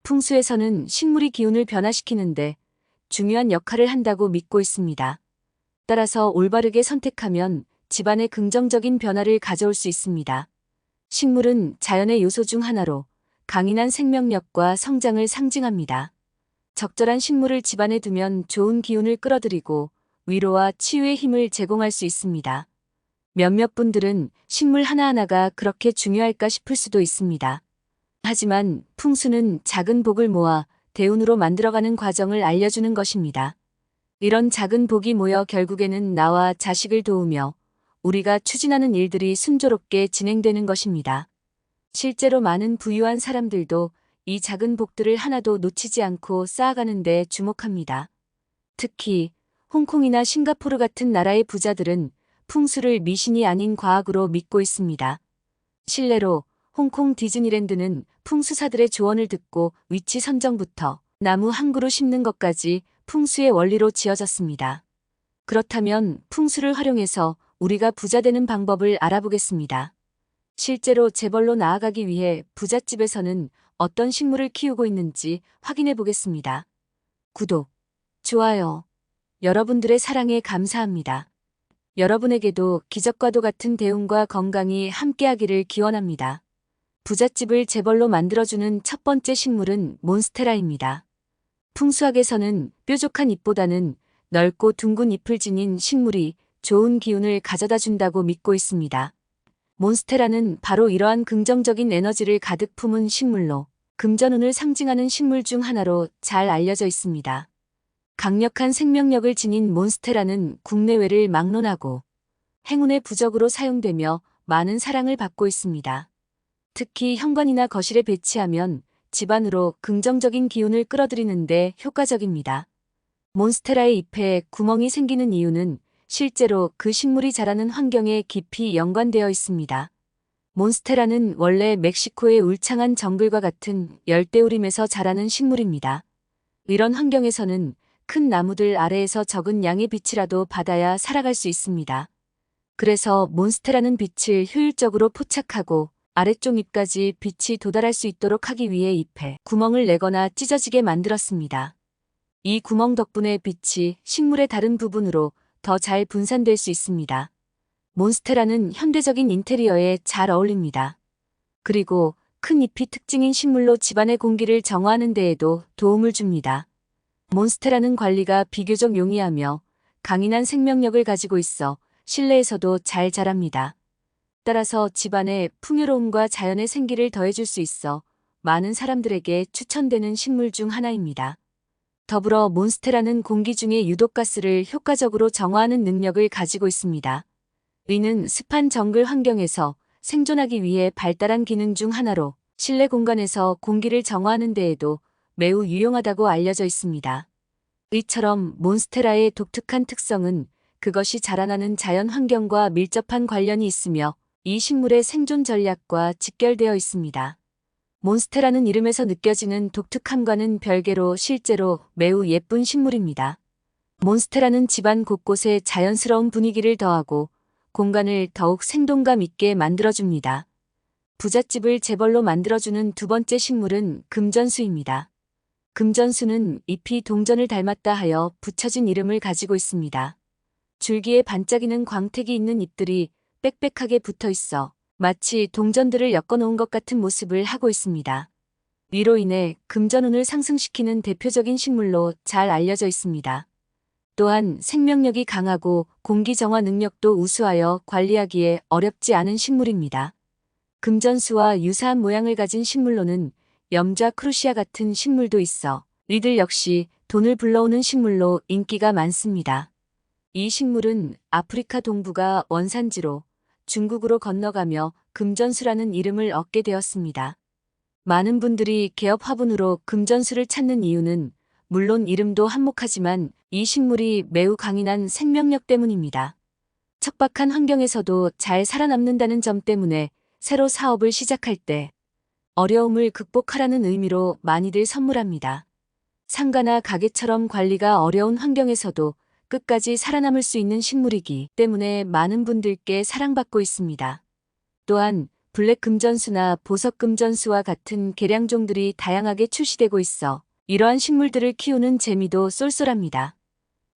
풍수에서는 식물이 기운을 변화시키는데 중요한 역할을 한다고 믿고 있습니다. 따라서 올바르게 선택하면 집안에 긍정적인 변화를 가져올 수 있습니다. 식물은 자연의 요소 중 하나로 강인한 생명력과 성장을 상징합니다. 적절한 식물을 집안에 두면 좋은 기운을 끌어들이고 위로와 치유의 힘을 제공할 수 있습니다. 몇몇 분들은 식물 하나하나가 그렇게 중요할까 싶을 수도 있습니다. 하지만 풍수는 작은 복을 모아 대운으로 만들어가는 과정을 알려주는 것입니다. 이런 작은 복이 모여 결국에는 나와 자식을 도우며 우리가 추진하는 일들이 순조롭게 진행되는 것입니다. 실제로 많은 부유한 사람들도 이 작은 복들을 하나도 놓치지 않고 쌓아가는 데 주목합니다. 특히 홍콩이나 싱가포르 같은 나라의 부자들은 풍수를 미신이 아닌 과학으로 믿고 있습니다. 실례로 홍콩 디즈니랜드는 풍수사들의 조언을 듣고 위치 선정부터 나무 한 그루 심는 것까지 풍수의 원리로 지어졌습니다. 그렇다면 풍수를 활용해서 우리가 부자 되는 방법을 알아보겠습니다. 실제로 재벌로 나아가기 위해 부잣집에서는 어떤 식물을 키우고 있는지 확인해 보겠습니다. 구독, 좋아요. 여러분들의 사랑에 감사합니다. 여러분에게도 기적과도 같은 대운과 건강이 함께하기를 기원합니다. 부잣집을 재벌로 만들어주는 첫 번째 식물은 몬스테라입니다. 풍수학에서는 뾰족한 잎보다는 넓고 둥근 잎을 지닌 식물이 좋은 기운을 가져다 준다고 믿고 있습니다. 몬스테라는 바로 이러한 긍정적인 에너지를 가득 품은 식물로 금전운을 상징하는 식물 중 하나로 잘 알려져 있습니다. 강력한 생명력을 지닌 몬스테라는 국내외를 막론하고 행운의 부적으로 사용되며 많은 사랑을 받고 있습니다. 특히 현관이나 거실에 배치하면 집안으로 긍정적인 기운을 끌어들이는 데 효과적입니다. 몬스테라의 잎에 구멍이 생기는 이유는 실제로 그 식물이 자라는 환경에 깊이 연관되어 있습니다. 몬스테라는 원래 멕시코의 울창한 정글과 같은 열대우림에서 자라는 식물입니다. 이런 환경에서는 큰 나무들 아래에서 적은 양의 빛이라도 받아야 살아갈 수 있습니다. 그래서 몬스테라는 빛을 효율적으로 포착하고 아래쪽 잎까지 빛이 도달할 수 있도록 하기 위해 잎에 구멍을 내거나 찢어지게 만들었습니다. 이 구멍 덕분에 빛이 식물의 다른 부분으로 더 잘 분산될 수 있습니다. 몬스테라는 현대적인 인테리어에 잘 어울립니다. 그리고 큰 잎이 특징인 식물로 집안의 공기를 정화하는 데에도 도움을 줍니다. 몬스테라는 관리가 비교적 용이하며 강인한 생명력을 가지고 있어 실내에서도 잘 자랍니다. 따라서 집안에 풍요로움과 자연의 생기를 더해줄 수 있어 많은 사람들에게 추천되는 식물 중 하나입니다. 더불어 몬스테라는 공기 중의 유독가스를 효과적으로 정화하는 능력을 가지고 있습니다. 이는 습한 정글 환경에서 생존하기 위해 발달한 기능 중 하나로 실내 공간에서 공기를 정화하는 데에도 매우 유용하다고 알려져 있습니다. 이처럼 몬스테라의 독특한 특성은 그것이 자라나는 자연 환경과 밀접한 관련이 있으며 이 식물의 생존 전략과 직결되어 있습니다. 몬스테라는 이름에서 느껴지는 독특함과는 별개로 실제로 매우 예쁜 식물입니다. 몬스테라는 집안 곳곳에 자연스러운 분위기를 더하고 공간을 더욱 생동감 있게 만들어줍니다. 부잣집을 재벌로 만들어주는 두 번째 식물은 금전수입니다. 금전수는 잎이 동전을 닮았다 하여 붙여진 이름을 가지고 있습니다. 줄기에 반짝이는 광택이 있는 잎들이 빽빽하게 붙어 있어 마치 동전들을 엮어놓은 것 같은 모습을 하고 있습니다. 이로 인해 금전운을 상승시키는 대표적인 식물로 잘 알려져 있습니다. 또한 생명력이 강하고 공기 정화 능력도 우수하여 관리하기에 어렵지 않은 식물입니다. 금전수와 유사한 모양을 가진 식물로는 염좌 크루시아 같은 식물도 있어 이들 역시 돈을 불러오는 식물로 인기가 많습니다. 이 식물은 아프리카 동부가 원산지로 중국으로 건너가며 금전수라는 이름을 얻게 되었습니다. 많은 분들이 개업 화분으로 금전수를 찾는 이유는 물론 이름도 한몫하지만 이 식물이 매우 강인한 생명력 때문입니다. 척박한 환경에서도 잘 살아남는다는 점 때문에 새로 사업을 시작할 때 어려움을 극복하라는 의미로 많이들 선물합니다. 상가나 가게처럼 관리가 어려운 환경에서도 끝까지 살아남을 수 있는 식물이기 때문에 많은 분들께 사랑받고 있습니다. 또한 블랙 금전수나 보석 금전수와 같은 계량종들이 다양하게 출시되고 있어 이러한 식물들을 키우는 재미도 쏠쏠합니다.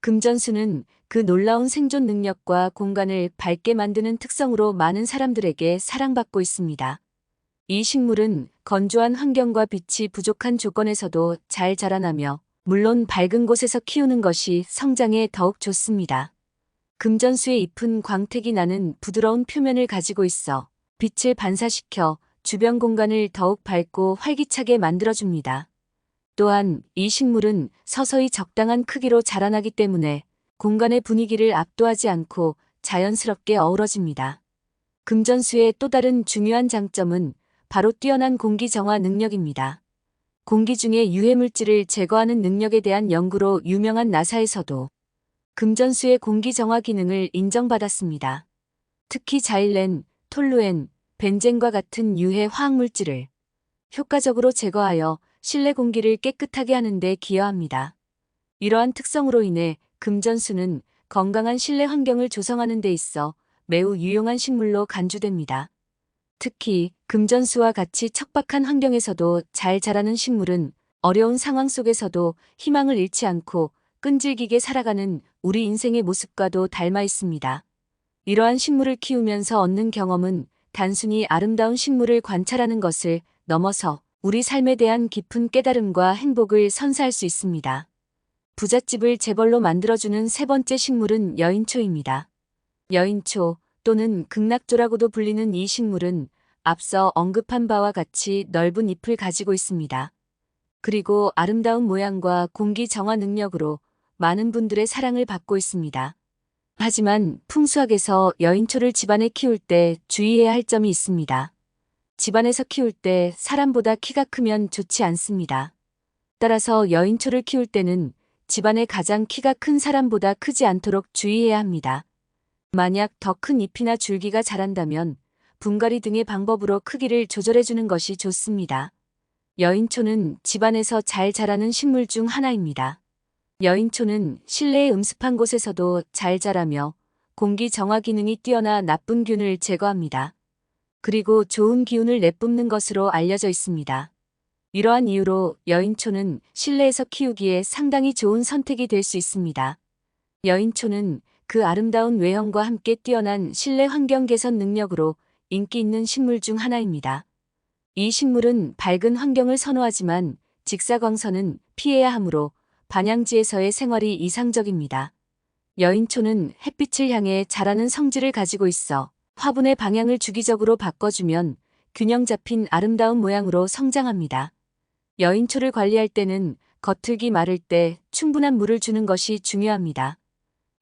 금전수는 그 놀라운 생존 능력과 공간을 밝게 만드는 특성으로 많은 사람들에게 사랑받고 있습니다. 이 식물은 건조한 환경과 빛이 부족한 조건에서도 잘 자라나며 물론 밝은 곳에서 키우는 것이 성장에 더욱 좋습니다. 금전수의 잎은 광택이 나는 부드러운 표면을 가지고 있어 빛을 반사시켜 주변 공간을 더욱 밝고 활기차게 만들어줍니다. 또한 이 식물은 서서히 적당한 크기로 자라나기 때문에 공간의 분위기를 압도하지 않고 자연스럽게 어우러집니다. 금전수의 또 다른 중요한 장점은 바로 뛰어난 공기 정화 능력입니다. 공기 중의 유해물질을 제거하는 능력에 대한 연구로 유명한 나사에서도 금전수의 공기 정화 기능을 인정받았습니다. 특히 자일렌, 톨루엔, 벤젠과 같은 유해 화학물질을 효과적으로 제거하여 실내 공기를 깨끗하게 하는 데 기여합니다. 이러한 특성으로 인해 금전수는 건강한 실내 환경을 조성하는 데 있어 매우 유용한 식물로 간주됩니다. 특히 금전수와 같이 척박한 환경에서도 잘 자라는 식물은 어려운 상황 속에서도 희망을 잃지 않고 끈질기게 살아가는 우리 인생의 모습과도 닮아 있습니다. 이러한 식물을 키우면서 얻는 경험은 단순히 아름다운 식물을 관찰하는 것을 넘어서 우리 삶에 대한 깊은 깨달음과 행복을 선사할 수 있습니다. 부잣집을 재벌로 만들어주는 세 번째 식물은 여인초입니다. 여인초 또는 극락조라고도 불리는 이 식물은 앞서 언급한 바와 같이 넓은 잎을 가지고 있습니다. 그리고 아름다운 모양과 공기 정화 능력으로 많은 분들의 사랑을 받고 있습니다. 하지만 풍수학에서 여인초를 집안에 키울 때 주의해야 할 점이 있습니다. 집안에서 키울 때 사람보다 키가 크면 좋지 않습니다. 따라서 여인초를 키울 때는 집안의 가장 키가 큰 사람보다 크지 않도록 주의해야 합니다. 만약 더 큰 잎이나 줄기가 자란다면 분갈이 등의 방법으로 크기를 조절해주는 것이 좋습니다. 여인초는 집안에서 잘 자라는 식물 중 하나입니다. 여인초는 실내의 음습한 곳에서도 잘 자라며 공기 정화 기능이 뛰어나 나쁜 균을 제거합니다. 그리고 좋은 기운을 내뿜는 것으로 알려져 있습니다. 이러한 이유로 여인초는 실내에서 키우기에 상당히 좋은 선택이 될 수 있습니다. 여인초는 그 아름다운 외형과 함께 뛰어난 실내 환경 개선 능력으로 인기 있는 식물 중 하나입니다. 이 식물은 밝은 환경을 선호하지만 직사광선은 피해야 하므로 반양지에서의 생활이 이상적입니다. 여인초는 햇빛을 향해 자라는 성질을 가지고 있어 화분의 방향을 주기적으로 바꿔주면 균형 잡힌 아름다운 모양으로 성장합니다. 여인초를 관리할 때는 겉흙이 마를 때 충분한 물을 주는 것이 중요합니다.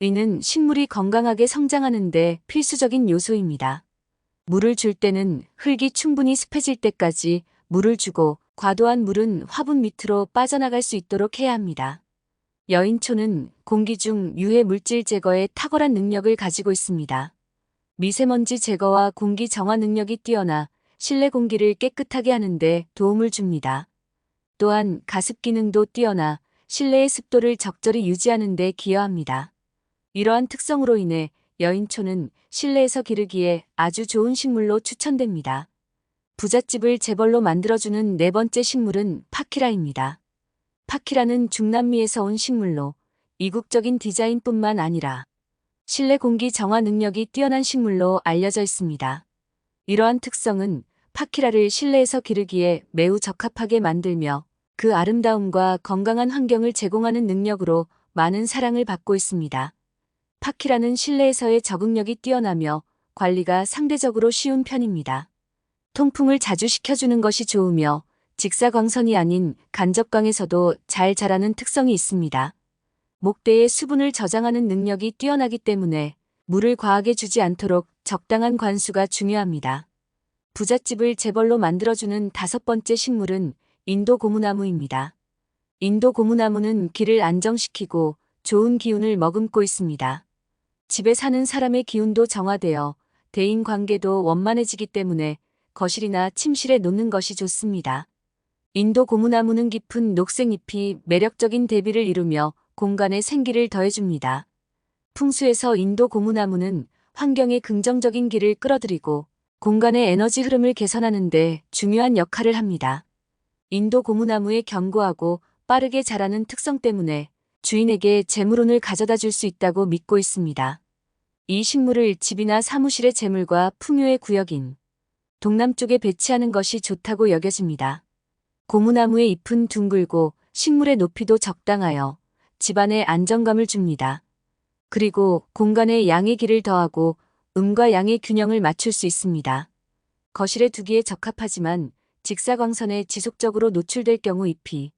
이는 식물이 건강하게 성장하는 데 필수적인 요소입니다. 물을 줄 때는 흙이 충분히 습해질 때까지 물을 주고 과도한 물은 화분 밑으로 빠져나갈 수 있도록 해야 합니다. 여인초는 공기 중 유해 물질 제거에 탁월한 능력을 가지고 있습니다. 미세먼지 제거와 공기 정화 능력이 뛰어나 실내 공기를 깨끗하게 하는 데 도움을 줍니다. 또한 가습 기능도 뛰어나 실내의 습도를 적절히 유지하는 데 기여합니다. 이러한 특성으로 인해 여인초는 실내에서 기르기에 아주 좋은 식물로 추천됩니다. 부잣집을 재벌로 만들어주는 네 번째 식물은 파키라입니다. 파키라는 중남미에서 온 식물로 이국적인 디자인뿐만 아니라 실내 공기 정화 능력이 뛰어난 식물로 알려져 있습니다. 이러한 특성은 파키라를 실내에서 기르기에 매우 적합하게 만들며 그 아름다움과 건강한 환경을 제공하는 능력으로 많은 사랑을 받고 있습니다. 파키라는 실내에서의 적응력이 뛰어나며 관리가 상대적으로 쉬운 편입니다. 통풍을 자주 시켜주는 것이 좋으며 직사광선이 아닌 간접광에서도 잘 자라는 특성이 있습니다. 목대의 수분을 저장하는 능력이 뛰어나기 때문에 물을 과하게 주지 않도록 적당한 관수가 중요합니다. 부잣집을 재벌로 만들어주는 다섯 번째 식물은 인도 고무나무입니다. 인도 고무나무는 기를 안정시키고 좋은 기운을 머금고 있습니다. 집에 사는 사람의 기운도 정화되어 대인 관계도 원만해지기 때문에 거실이나 침실에 놓는 것이 좋습니다. 인도 고무나무는 깊은 녹색 잎이 매력적인 대비를 이루며 공간에 생기를 더해줍니다. 풍수에서 인도 고무나무는 환경에 긍정적인 기를 끌어들이고 공간의 에너지 흐름을 개선하는 데 중요한 역할을 합니다. 인도 고무나무의 견고하고 빠르게 자라는 특성 때문에 주인에게 재물운을 가져다 줄 수 있다고 믿고 있습니다. 이 식물을 집이나 사무실의 재물과 풍요의 구역인 동남쪽에 배치하는 것이 좋다고 여겨집니다. 고무나무의 잎은 둥글고 식물의 높이도 적당하여 집안에 안정감을 줍니다. 그리고 공간에 양의 길을 더하고 음과 양의 균형을 맞출 수 있습니다. 거실에 두기에 적합하지만 직사광선에 지속적으로 노출될 경우 잎이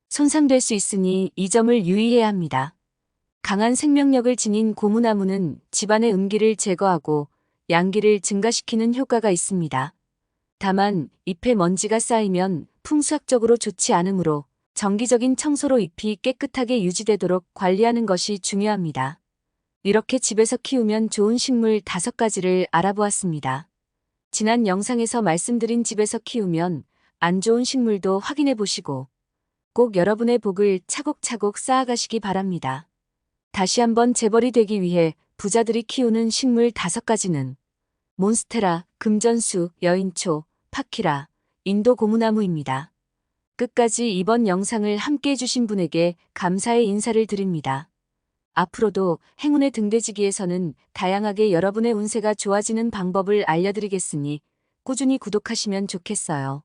손상될 수 있으니 이 점을 유의해야 합니다. 강한 생명력을 지닌 고무나무는 집안의 음기를 제거하고 양기를 증가시키는 효과가 있습니다. 다만 잎에 먼지가 쌓이면 풍수학적으로 좋지 않으므로 정기적인 청소로 잎이 깨끗하게 유지되도록 관리하는 것이 중요합니다. 이렇게 집에서 키우면 좋은 식물 5가지를 알아보았습니다. 지난 영상에서 말씀드린 집에서 키우면 안 좋은 식물도 확인해 보시고 꼭 여러분의 복을 차곡차곡 쌓아가시기 바랍니다. 다시 한번 재벌이 되기 위해 부자들이 키우는 식물 5가지는 몬스테라, 금전수, 여인초, 파키라, 인도 고무나무입니다. 끝까지 이번 영상을 함께 해주신 분에게 감사의 인사를 드립니다. 앞으로도 행운의 등대지기에서는 다양하게 여러분의 운세가 좋아지는 방법을 알려드리겠으니 꾸준히 구독하시면 좋겠어요.